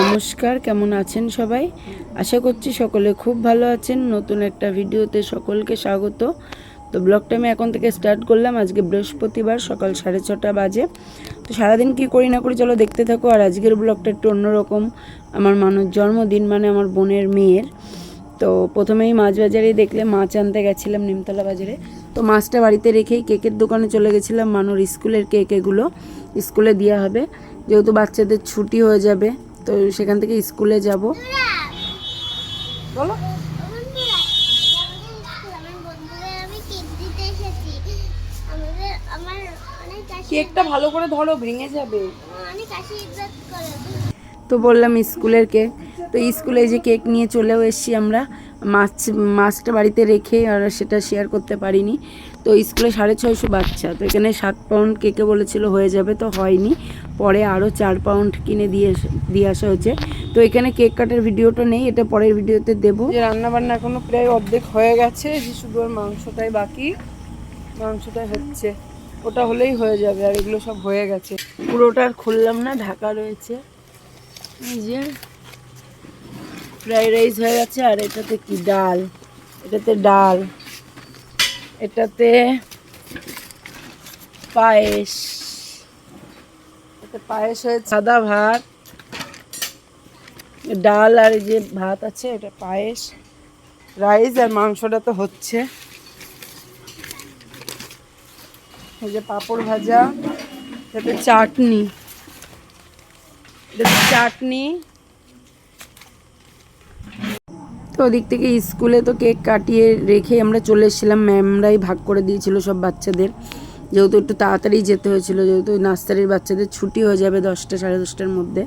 নমস্কার, কেমন আছেন সবাই? আশা করছি সকলে খুব ভালো আছেন। নতুন একটা ভিডিওতে সকলকে স্বাগত। তো ব্লগটা আমি এখন থেকে স্টার্ট করলাম। আজকে বৃহস্পতিবার, সকাল 6:30 বাজে। তো সারাদিন কি করি না করি চলো দেখতে থাকো। আর আজকের ব্লগটা একটু অন্যরকম। আমার মানুষ জন্মদিন, মানে আমার বোনের মেয়ের। তো প্রথমেই মাছ বাজারেই দেখলে মাছ আনতে গেছিলাম নিমতলা বাজারে। তো মাছটা বাড়িতে রেখেই কেকের দোকানে চলে গেছিলাম। মানুষ স্কুলের কেক, এগুলো স্কুলে দেওয়া হবে, যেহেতু বাচ্চাদের ছুটি হয়ে যাবে। তো সেখান থেকে স্কুলে যাব। বলো, কেকটা ভালো করে ধরো, ভেঙে যাবে। তো বললাম স্কুলের কেক। তো স্কুলে যে কেক নিয়ে চলেও এসেছি আমরা। মাছটা বাড়িতে রেখে আর সেটা শেয়ার করতে পারিনি। তো স্কুলে 650 বাচ্চা, তো এখানে 7 পাউন্ড কেকে বলেছিল হয়ে যাবে, তো হয়নি। পরে আরও 4 পাউন্ড কিনে দিয়ে আসা হয়েছে। তো এখানে কেক কাটার ভিডিওটা নেই, এটা পরের ভিডিওতে দেবো। যে রান্নাবান্না এখনও প্রায় অর্ধেক হয়ে গেছে, যে শুধু আর মাংসটাই বাকি। মাংসটাই হচ্ছে, ওটা হলেই হয়ে যাবে। আর এগুলো সব হয়ে গেছে, পুরোটা আর খুললাম না, ঢাকা রয়েছে। এই যে ফ্রাইড রাইস হয়ে গেছে। আর এটাতে কি ডাল, এটাতে ডাল, এটাতে পায়েস, এটাতে পায়েস হয়েছে। সাদা ভাত, ডাল আর এই যে ভাত আছে, এটা পায়েস, রাইস। আর মাংসটা তো হচ্ছে। এই যে পাঁপড় ভাজা, এটাতে চাটনি, এটাতে চাটনি। তো ওদিক থেকে স্কুলে তো কেক কাটিয়ে রেখে আমরা চলে এসেছিলাম। ম্যামরাই ভাগ করে দিয়েছিল সব বাচ্চাদের, যেহেতু একটু তাড়াতাড়ি যেতে হয়েছিল, যেহেতু নার্সারির বাচ্চাদের ছুটি হয়ে যাবে 10টা, 10:30টার মধ্যে।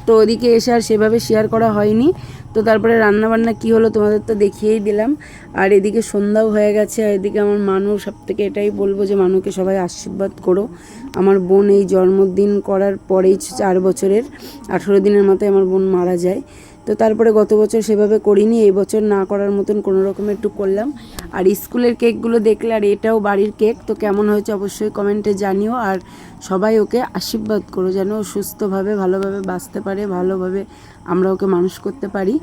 তো ওদিকে এসে আর সেভাবে শেয়ার করা হয়নি। তো তারপরে রান্নাবান্না কি হলো তোমাদের তো দেখিয়েই দিলাম। আর এদিকে সন্ধ্যাও হয়ে গেছে। আর এদিকে আমার মানু, সব থেকে এটাই বলবো যে মানুকে সবাই আশীর্বাদ করো। আমার বোন এই জন্মদিন করার পরেই 4 বছরের 18 দিনের মাথায় আমার বোন মারা যায়। তো তারপরে গত বছর সেভাবে করিনি, এই বছর না করার মতন কোনো রকম একটু করলাম। আর স্কুলের কেকগুলো দেখলে, আর এটাও বাড়ির কেক, তো কেমন হয়েছে অবশ্যই কমেন্টে জানিও। আর সবাই ওকে আশীর্বাদ করো যেন ও সুস্থভাবে ভালোভাবে বাঁচতে পারে, ভালোভাবে আমরা ওকে মানুষ করতে পারি।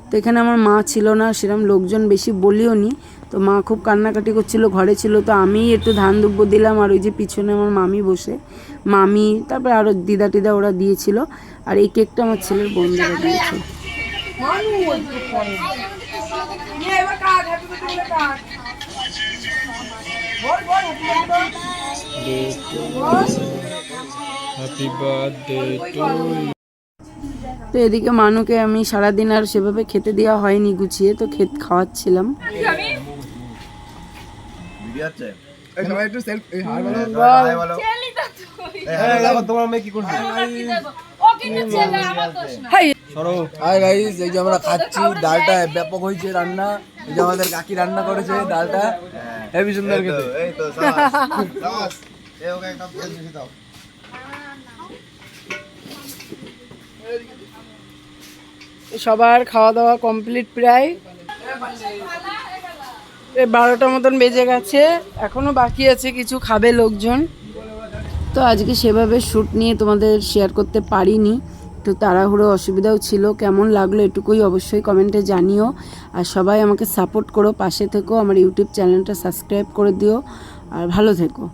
তো এখানে আমার মা ছিল না, সেরকম লোকজন বেশি বলিও নি। তো মা খুব কান্নাকাটি করছিল, ঘরে ছিল। তো আমিই একটু ধান দুব্য দিলাম। আর ওই যে পিছনে আমার মামি বসে, মামি, তারপরে আরও দিদা টিদা ওরা দিয়েছিল। আর এই কেকটা আমার ছেলের বন্ধুরা দিয়েছে। তো এদিকে মানুকে আমি সারাদিন আর সেভাবে খেতে দেওয়া হয়নি গুছিয়ে, তো খাওয়াচ্ছিলাম। আমরা খাচ্ছি, ডালটা ব্যাপক হয়েছে রান্না। এই যে আমাদের কাকি রান্না করেছে ডালটা, হেবি সুন্দর খেতে। সবার খাওয়া দাওয়া কমপ্লিট, প্রায় 12টা মতন বেজে গেছে। এখনো বাকি আছে, কিছু খাবে লোকজন। তো আজকে সেভাবে শ্যুট নিয়ে তোমাদের শেয়ার করতে পারিনি, একটু তাড়াহুড়ো, অসুবিধাও ছিল। কেমন লাগলো এটুকুই অবশ্যই কমেন্টে জানিও। আর সবাই আমাকে সাপোর্ট করো, পাশে থেকো, আমার ইউটিউব চ্যানেলটা সাবস্ক্রাইব করে দিও। আর ভালো থেকো।